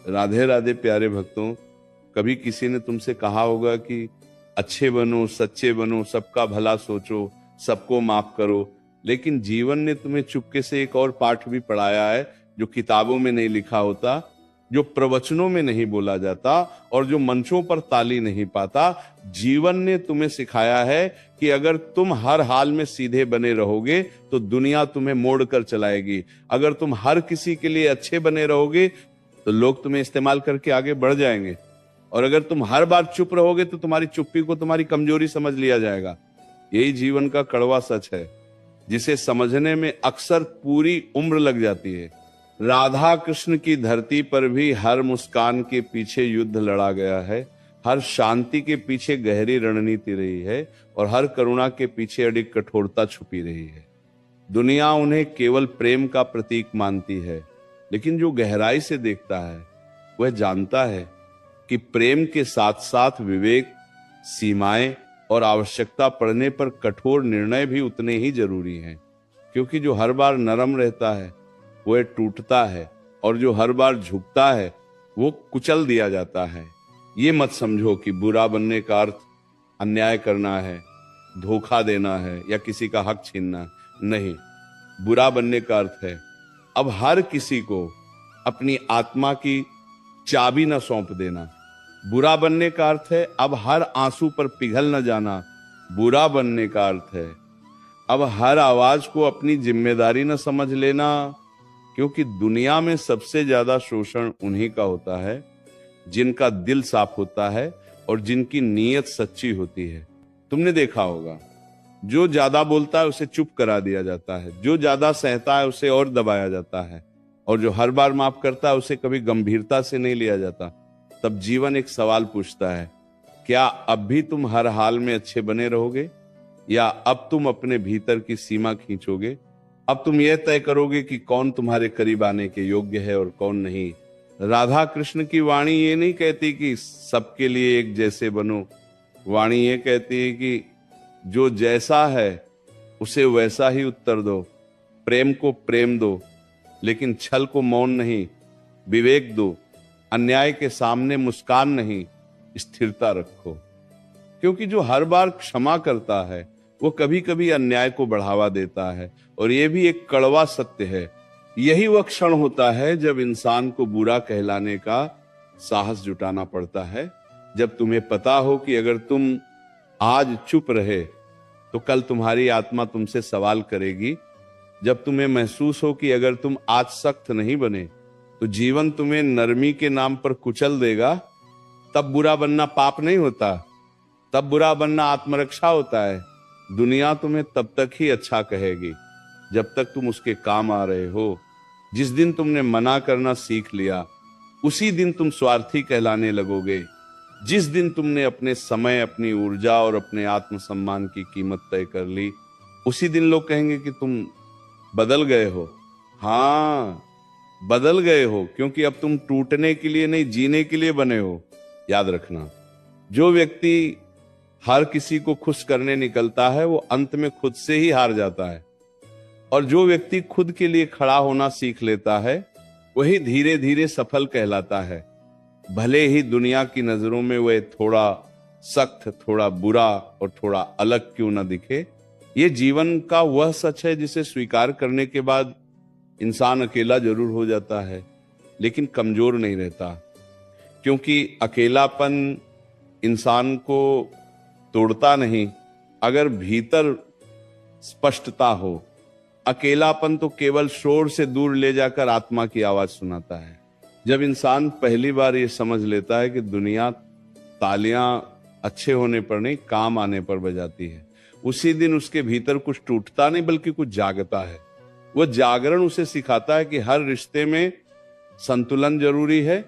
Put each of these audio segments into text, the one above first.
राधे राधे प्यारे भक्तों, कभी किसी ने तुमसे कहा होगा कि अच्छे बनो, सच्चे बनो, सबका भला सोचो, सबको माफ करो, लेकिन जीवन ने तुम्हें चुपके से एक और पाठ भी पढ़ाया है जो किताबों में नहीं लिखा होता, जो प्रवचनों में नहीं बोला जाता और जो मंचों पर ताली नहीं पाता। जीवन ने तुम्हें सिखाया है कि अगर तुम हर हाल में सीधे बने रहोगे तो दुनिया तुम्हें मोड़ कर चलाएगी। अगर तुम हर किसी के लिए अच्छे बने रहोगे तो लोग तुम्हें इस्तेमाल करके आगे बढ़ जाएंगे, और अगर तुम हर बार चुप रहोगे तो तुम्हारी चुप्पी को तुम्हारी कमजोरी समझ लिया जाएगा। यही जीवन का कड़वा सच है, जिसे समझने में अक्सर पूरी उम्र लग जाती है। राधा कृष्ण की धरती पर भी हर मुस्कान के पीछे युद्ध लड़ा गया है, हर शांति के पीछे गहरी रणनीति रही है और हर करुणा के पीछे अडिग कठोरता छुपी रही है। दुनिया उन्हें केवल प्रेम का प्रतीक मानती है, लेकिन जो गहराई से देखता है वह जानता है कि प्रेम के साथ साथ विवेक, सीमाएं और आवश्यकता पड़ने पर कठोर निर्णय भी उतने ही जरूरी हैं। क्योंकि जो हर बार नरम रहता है वह टूटता है, और जो हर बार झुकता है वो कुचल दिया जाता है। ये मत समझो कि बुरा बनने का अर्थ अन्याय करना है, धोखा देना है या किसी का हक छीनना। नहीं, बुरा बनने का अर्थ है अब हर किसी को अपनी आत्मा की चाबी न सौंप देना। बुरा बनने का अर्थ है अब हर आंसू पर पिघल न जाना। बुरा बनने का अर्थ है अब हर आवाज को अपनी जिम्मेदारी न समझ लेना। क्योंकि दुनिया में सबसे ज्यादा शोषण उन्हीं का होता है जिनका दिल साफ होता है और जिनकी नीयत सच्ची होती है। तुमने देखा होगा, जो ज्यादा बोलता है उसे चुप करा दिया जाता है, जो ज्यादा सहता है उसे और दबाया जाता है, और जो हर बार माफ करता है उसे कभी गंभीरता से नहीं लिया जाता। तब जीवन एक सवाल पूछता है, क्या अब भी तुम हर हाल में अच्छे बने रहोगे, या अब तुम अपने भीतर की सीमा खींचोगे? अब तुम यह तय करोगे कि कौन तुम्हारे करीब आने के योग्य है और कौन नहीं। राधा कृष्ण की वाणी ये नहीं कहती कि सबके लिए एक जैसे बनो। वाणी ये कहती है कि जो जैसा है उसे वैसा ही उत्तर दो। प्रेम को प्रेम दो, लेकिन छल को मौन नहीं। विवेक दो, अन्याय के सामने मुस्कान नहीं, स्थिरता रखो। क्योंकि जो हर बार क्षमा करता है वो कभी कभी अन्याय को बढ़ावा देता है, और यह भी एक कड़वा सत्य है। यही वह क्षण होता है जब इंसान को बुरा कहलाने का साहस जुटाना पड़ता है, जब तुम्हें पता हो कि अगर तुम आज चुप रहे तो कल तुम्हारी आत्मा तुमसे सवाल करेगी, जब तुम्हें महसूस हो कि अगर तुम आज सख्त नहीं बने तो जीवन तुम्हें नरमी के नाम पर कुचल देगा। तब बुरा बनना पाप नहीं होता, तब बुरा बनना आत्मरक्षा होता है। दुनिया तुम्हें तब तक ही अच्छा कहेगी जब तक तुम उसके काम आ रहे हो। जिस दिन तुमने मना करना सीख लिया उसी दिन तुम स्वार्थी कहलाने लगोगे। जिस दिन तुमने अपने समय, अपनी ऊर्जा और अपने आत्मसम्मान की कीमत तय कर ली, उसी दिन लोग कहेंगे कि तुम बदल गए हो। हाँ, बदल गए हो, क्योंकि अब तुम टूटने के लिए नहीं, जीने के लिए बने हो। याद रखना, जो व्यक्ति हर किसी को खुश करने निकलता है वो अंत में खुद से ही हार जाता है, और जो व्यक्ति खुद के लिए खड़ा होना सीख लेता है वही धीरे धीरे सफल कहलाता है। भले ही दुनिया की नजरों में वह थोड़ा सख्त, थोड़ा बुरा और थोड़ा अलग क्यों ना दिखे। ये जीवन का वह सच है जिसे स्वीकार करने के बाद इंसान अकेला जरूर हो जाता है, लेकिन कमजोर नहीं रहता। क्योंकि अकेलापन इंसान को तोड़ता नहीं, अगर भीतर स्पष्टता हो। अकेलापन तो केवल शोर से दूर ले जाकर आत्मा की आवाज सुनाता है। जब इंसान पहली बार ये समझ लेता है कि दुनिया तालियां अच्छे होने पर नहीं, काम आने पर बजाती है, उसी दिन उसके भीतर कुछ टूटता नहीं बल्कि कुछ जागता है। वह जागरण उसे सिखाता है कि हर रिश्ते में संतुलन जरूरी है,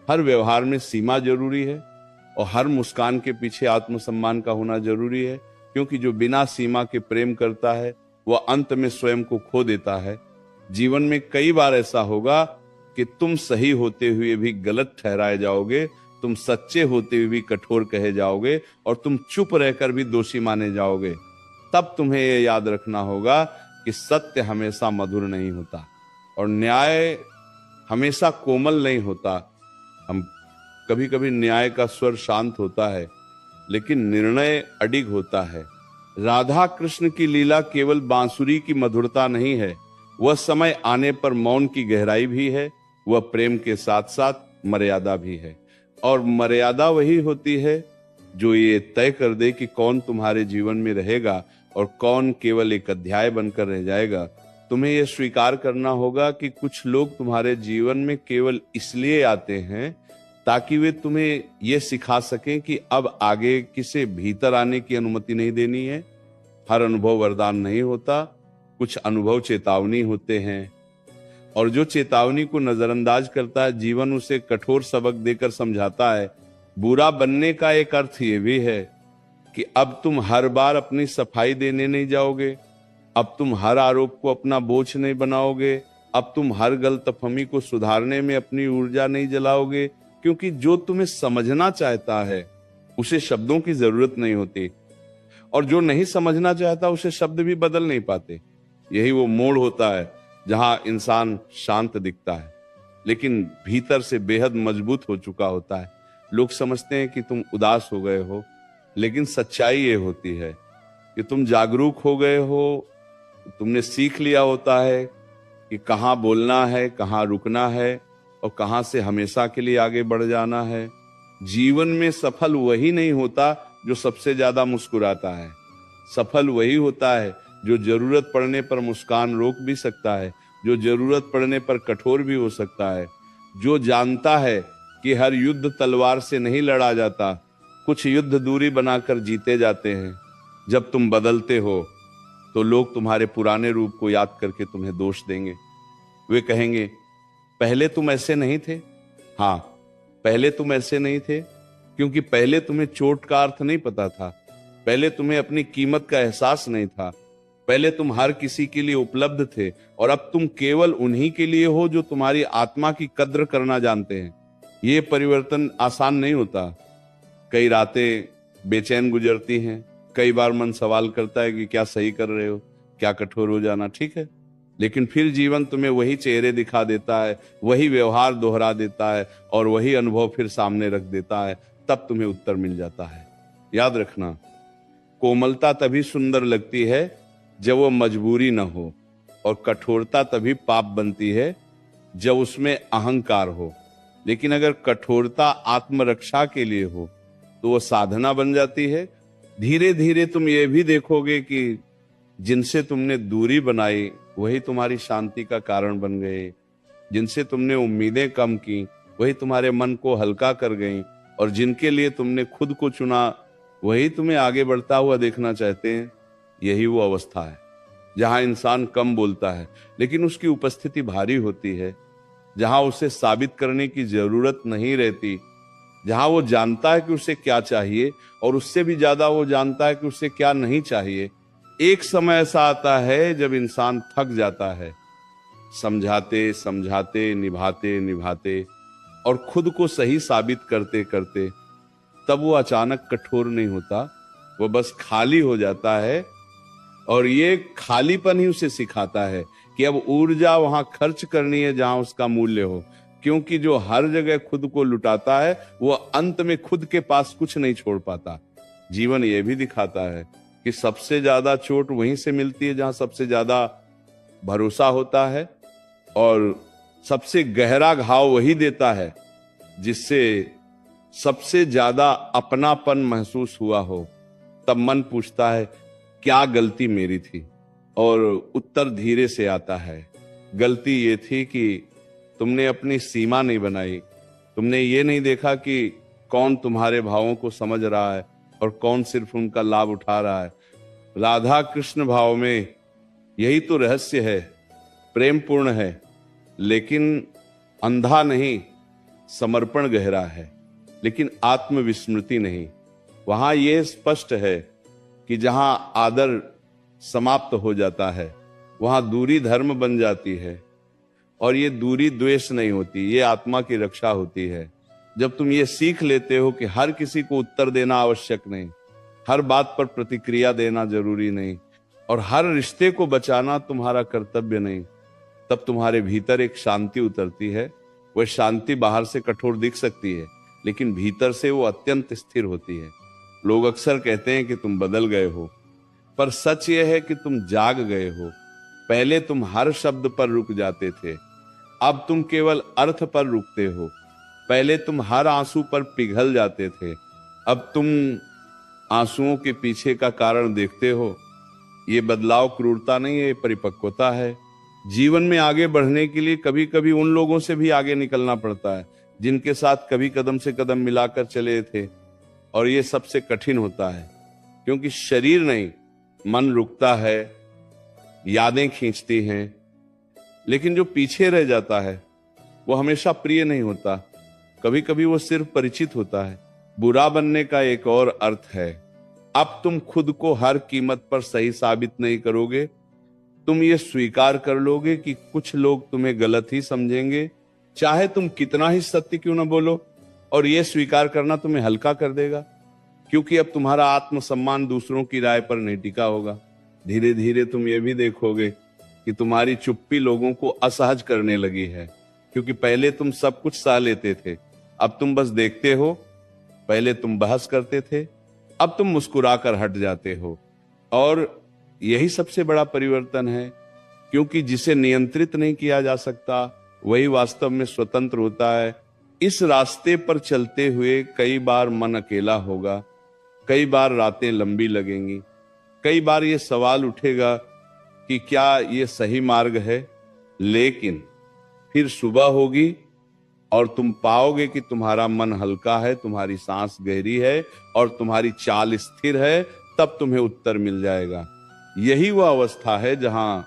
हर व्यवहार में सीमा जरूरी है, और हर मुस्कान के पीछे आत्मसम्मान का होना जरूरी है। क्योंकि जो बिना सीमा के प्रेम करता है वह अंत में स्वयं को खो देता है। जीवन में कई बार ऐसा होगा कि तुम सही होते हुए भी गलत ठहराए जाओगे, तुम सच्चे होते हुए भी कठोर कहे जाओगे, और तुम चुप रहकर भी दोषी माने जाओगे। तब तुम्हें यह याद रखना होगा कि सत्य हमेशा मधुर नहीं होता और न्याय हमेशा कोमल नहीं होता। हम कभी कभी न्याय का स्वर शांत होता है, लेकिन निर्णय अडिग होता है। राधा कृष्ण की लीला केवल बांसुरी की मधुरता नहीं है, वह समय आने पर मौन की गहराई भी है, वह प्रेम के साथ साथ मर्यादा भी है। और मर्यादा वही होती है जो ये तय कर दे कि कौन तुम्हारे जीवन में रहेगा और कौन केवल एक अध्याय बनकर रह जाएगा। तुम्हें यह स्वीकार करना होगा कि कुछ लोग तुम्हारे जीवन में केवल इसलिए आते हैं ताकि वे तुम्हें यह सिखा सकें कि अब आगे किसे भीतर आने की अनुमति नहीं देनी है। हर अनुभव वरदान नहीं होता, कुछ अनुभव चेतावनी होते हैं, और जो चेतावनी को नजरअंदाज करता है जीवन उसे कठोर सबक देकर समझाता है। बुरा बनने का एक अर्थ ये भी है कि अब तुम हर बार अपनी सफाई देने नहीं जाओगे, अब तुम हर आरोप को अपना बोझ नहीं बनाओगे, अब तुम हर गलतफहमी को सुधारने में अपनी ऊर्जा नहीं जलाओगे, क्योंकि जो तुम्हें समझना चाहता है उसे शब्दों की जरूरत नहीं होती, और जो नहीं समझना चाहता उसे शब्द भी बदल नहीं पाते। यही वो मोड़ होता है जहां इंसान शांत दिखता है लेकिन भीतर से बेहद मजबूत हो चुका होता है। लोग समझते हैं कि तुम उदास हो गए हो, लेकिन सच्चाई ये होती है कि तुम जागरूक हो गए हो, तुमने सीख लिया होता है कि कहाँ बोलना है, कहाँ रुकना है और कहाँ से हमेशा के लिए आगे बढ़ जाना है। जीवन में सफल वही नहीं होता जो सबसे ज्यादा मुस्कुराता है, सफल वही होता है जो जरूरत पड़ने पर मुस्कान रोक भी सकता है, जो जरूरत पड़ने पर कठोर भी हो सकता है, जो जानता है कि हर युद्ध तलवार से नहीं लड़ा जाता, कुछ युद्ध दूरी बनाकर जीते जाते हैं। जब तुम बदलते हो तो लोग तुम्हारे पुराने रूप को याद करके तुम्हें दोष देंगे। वे कहेंगे पहले तुम ऐसे नहीं थे। हाँ, पहले तुम ऐसे नहीं थे क्योंकि पहले तुम्हें चोट का अर्थ नहीं पता था, पहले तुम्हें अपनी कीमत का एहसास नहीं था, पहले तुम हर किसी के लिए उपलब्ध थे और अब तुम केवल उन्हीं के लिए हो जो तुम्हारी आत्मा की कद्र करना जानते हैं। ये परिवर्तन आसान नहीं होता। कई रातें बेचैन गुजरती हैं, कई बार मन सवाल करता है कि क्या सही कर रहे हो, क्या कठोर हो जाना ठीक है, लेकिन फिर जीवन तुम्हें वही चेहरे दिखा देता है, वही व्यवहार दोहरा देता है और वही अनुभव फिर सामने रख देता है। तब तुम्हें उत्तर मिल जाता है। याद रखना, कोमलता तभी सुंदर लगती है जब वो मजबूरी न हो, और कठोरता तभी पाप बनती है जब उसमें अहंकार हो। लेकिन अगर कठोरता आत्मरक्षा के लिए हो तो वो साधना बन जाती है। धीरे धीरे तुम ये भी देखोगे कि जिनसे तुमने दूरी बनाई वही तुम्हारी शांति का कारण बन गए, जिनसे तुमने उम्मीदें कम की वही तुम्हारे मन को हल्का कर गई, और जिनके लिए तुमने खुद को चुना वही तुम्हें आगे बढ़ता हुआ देखना चाहते हैं। यही वो अवस्था है जहां इंसान कम बोलता है लेकिन उसकी उपस्थिति भारी होती है, जहां उसे साबित करने की जरूरत नहीं रहती, जहां वो जानता है कि उसे क्या चाहिए और उससे भी ज्यादा वो जानता है कि उसे क्या नहीं चाहिए। एक समय ऐसा आता है जब इंसान थक जाता है, समझाते समझाते, निभाते निभाते और खुद को सही साबित करते करते। तब वो अचानक कठोर नहीं होता, वो बस खाली हो जाता है, और ये खालीपन ही उसे सिखाता है कि अब ऊर्जा वहां खर्च करनी है जहां उसका मूल्य हो, क्योंकि जो हर जगह खुद को लुटाता है वो अंत में खुद के पास कुछ नहीं छोड़ पाता। जीवन ये भी दिखाता है कि सबसे ज्यादा चोट वहीं से मिलती है जहां सबसे ज्यादा भरोसा होता है, और सबसे गहरा घाव वही देता है जिससे सबसे ज्यादा अपनापन महसूस हुआ हो। तब मन पूछता है क्या गलती मेरी थी, और उत्तर धीरे से आता है, गलती ये थी कि तुमने अपनी सीमा नहीं बनाई, तुमने ये नहीं देखा कि कौन तुम्हारे भावों को समझ रहा है और कौन सिर्फ उनका लाभ उठा रहा है। राधा कृष्ण भाव में यही तो रहस्य है। प्रेम पूर्ण है लेकिन अंधा नहीं, समर्पण गहरा है लेकिन आत्मविस्मृति नहीं। वहां यह स्पष्ट है कि जहां आदर समाप्त हो जाता है वहां दूरी धर्म बन जाती है, और ये दूरी द्वेष नहीं होती, ये आत्मा की रक्षा होती है। जब तुम ये सीख लेते हो कि हर किसी को उत्तर देना आवश्यक नहीं, हर बात पर प्रतिक्रिया देना जरूरी नहीं, और हर रिश्ते को बचाना तुम्हारा कर्तव्य नहीं, तब तुम्हारे भीतर एक शांति उतरती है वह शांति बाहर से कठोर दिख सकती है, लेकिन भीतर से वो अत्यंत स्थिर होती है। लोग अक्सर कहते हैं कि तुम बदल गए हो, पर सच यह है कि तुम जाग गए हो। पहले तुम हर शब्द पर रुक जाते थे, अब तुम केवल अर्थ पर रुकते हो। पहले तुम हर आंसू पर पिघल जाते थे, अब तुम आंसुओं के पीछे का कारण देखते हो। ये बदलाव क्रूरता नहीं है, ये परिपक्वता है। जीवन में आगे बढ़ने के लिए कभी कभी उन लोगों से भी आगे निकलना पड़ता है जिनके साथ कभी कदम से कदम मिलाकर चले थे, और ये सबसे कठिन होता है, क्योंकि शरीर नहीं, मन रुकता है, यादें खींचती हैं, लेकिन जो पीछे रह जाता है वो हमेशा प्रिय नहीं होता। कभी कभी वो सिर्फ परिचित होता है। बुरा बनने का एक और अर्थ है, अब तुम खुद को हर कीमत पर सही साबित नहीं करोगे। तुम ये स्वीकार कर लोगे कि कुछ लोग तुम्हें गलत ही समझेंगे, चाहे तुम कितना ही सत्य क्यों ना बोलो, और ये स्वीकार करना तुम्हें हल्का कर देगा, क्योंकि अब तुम्हारा आत्मसम्मान दूसरों की राय पर नहीं टिका होगा। धीरे धीरे तुम ये भी देखोगे कि तुम्हारी चुप्पी लोगों को असहज करने लगी है, क्योंकि पहले तुम सब कुछ सह लेते थे, अब तुम बस देखते हो। पहले तुम बहस करते थे, अब तुम मुस्कुराकर हट जाते हो। और यही सबसे बड़ा परिवर्तन है, क्योंकि जिसे नियंत्रित नहीं किया जा सकता वही वास्तव में स्वतंत्र होता है। इस रास्ते पर चलते हुए कई बार मन अकेला होगा, कई बार रातें लंबी लगेंगी, कई बार ये सवाल उठेगा कि क्या ये सही मार्ग है। लेकिन फिर सुबह होगी और तुम पाओगे कि तुम्हारा मन हल्का है, तुम्हारी सांस गहरी है और तुम्हारी चाल स्थिर है। तब तुम्हें उत्तर मिल जाएगा। यही वह अवस्था है जहां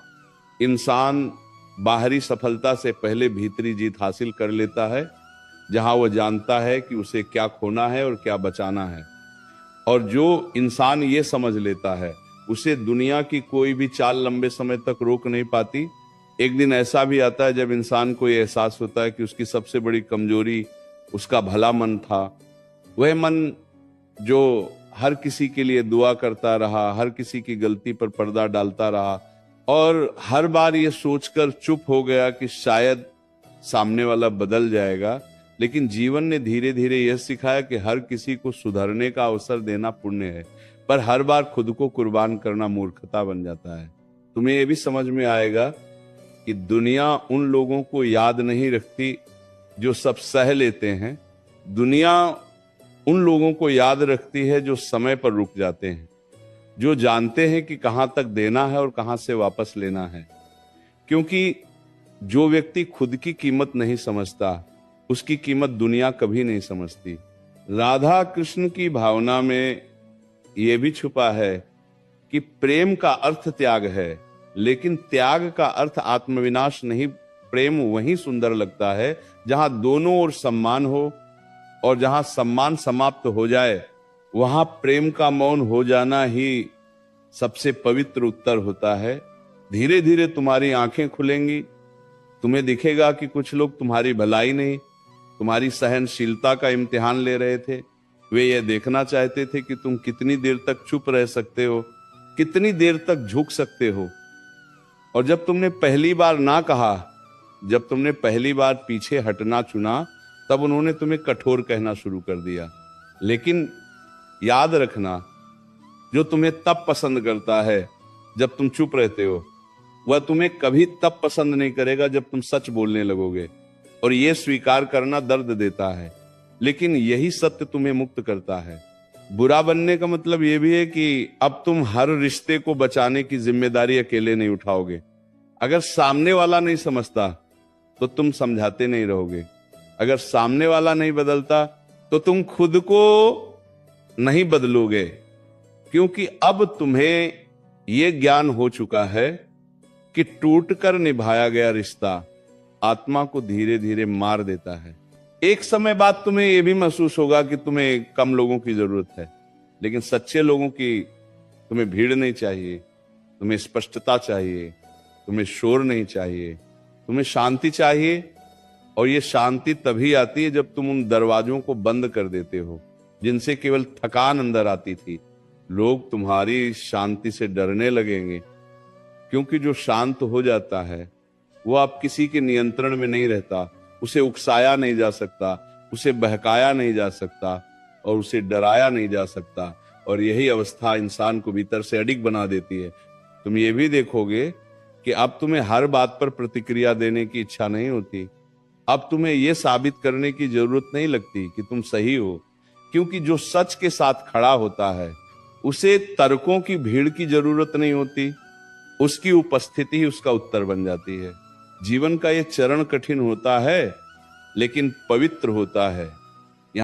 इंसान बाहरी सफलता से पहले भीतरी जीत हासिल कर लेता है, जहां वह जानता है कि उसे क्या खोना है और क्या बचाना है। और जो इंसान ये समझ लेता है, उसे दुनिया की कोई भी चाल लंबे समय तक रोक नहीं पाती। एक दिन ऐसा भी आता है जब इंसान को यह एहसास होता है कि उसकी सबसे बड़ी कमजोरी उसका भला मन था। वह मन जो हर किसी के लिए दुआ करता रहा, हर किसी की गलती पर पर्दा डालता रहा, और हर बार ये सोचकर चुप हो गया कि शायद सामने वाला बदल जाएगा। लेकिन जीवन ने धीरे धीरे यह सिखाया कि हर किसी को सुधरने का अवसर देना पुण्य है, पर हर बार खुद को कुर्बान करना मूर्खता बन जाता है। तुम्हें यह भी समझ में आएगा कि दुनिया उन लोगों को याद नहीं रखती जो सब सह लेते हैं, दुनिया उन लोगों को याद रखती है जो समय पर रुक जाते हैं, जो जानते हैं कि कहां तक देना है और कहां से वापस लेना है। क्योंकि जो व्यक्ति खुद की कीमत नहीं समझता, उसकी कीमत दुनिया कभी नहीं समझती। राधा कृष्ण की भावना में यह भी छुपा है कि प्रेम का अर्थ त्याग है, लेकिन त्याग का अर्थ आत्मविनाश नहीं। प्रेम वहीं सुंदर लगता है जहां दोनों ओर सम्मान हो, और जहां सम्मान समाप्त हो जाए वहां प्रेम का मौन हो जाना ही सबसे पवित्र उत्तर होता है। धीरे धीरे तुम्हारी आंखें खुलेंगी, तुम्हें दिखेगा कि कुछ लोग तुम्हारी भलाई नहीं, तुम्हारी सहनशीलता का इम्तिहान ले रहे थे। वे यह देखना चाहते थे कि तुम कितनी देर तक चुप रह सकते हो, कितनी देर तक झुक सकते हो। और जब तुमने पहली बार ना कहा, जब तुमने पहली बार पीछे हटना चुना, तब उन्होंने तुम्हें कठोर कहना शुरू कर दिया। लेकिन याद रखना, जो तुम्हें तब पसंद करता है जब तुम चुप रहते हो, वह तुम्हें कभी तब पसंद नहीं करेगा जब तुम सच बोलने लगोगे। और यह स्वीकार करना दर्द देता है, लेकिन यही सत्य तुम्हें मुक्त करता है। बुरा बनने का मतलब यह भी है कि अब तुम हर रिश्ते को बचाने की जिम्मेदारी अकेले नहीं उठाओगे। अगर सामने वाला नहीं समझता तो तुम समझाते नहीं रहोगे। अगर सामने वाला नहीं बदलता तो तुम खुद को नहीं बदलोगे, क्योंकि अब तुम्हें यह ज्ञान हो चुका है कि टूटकर निभाया गया रिश्ता आत्मा को धीरे धीरे मार देता है। एक समय बाद तुम्हें यह भी महसूस होगा कि तुम्हें कम लोगों की जरूरत है, लेकिन सच्चे लोगों की तुम्हें भीड़ नहीं चाहिए, तुम्हें स्पष्टता चाहिए, तुम्हें शोर नहीं चाहिए, तुम्हें शांति चाहिए। और ये शांति तभी आती है जब तुम उन दरवाजों को बंद कर देते हो जिनसे केवल थकान अंदर आती थी। लोग तुम्हारी शांति से डरने लगेंगे, क्योंकि जो शांत हो जाता है वो अब किसी के नियंत्रण में नहीं रहता, उसे उकसाया नहीं जा सकता, उसे बहकाया नहीं जा सकता और उसे डराया नहीं जा सकता। और यही अवस्था इंसान को भीतर से अडिग बना देती है। तुम ये भी देखोगे कि अब तुम्हें हर बात पर प्रतिक्रिया देने की इच्छा नहीं होती। अब तुम्हें यह साबित करने की जरूरत नहीं लगती कि तुम सही हो, क्योंकि जो सच के साथ खड़ा होता है उसे तर्कों की भीड़ की जरूरत नहीं होती, उसकी उपस्थिति ही उसका उत्तर बन जाती है। जीवन का यह चरण कठिन होता है लेकिन पवित्र होता है।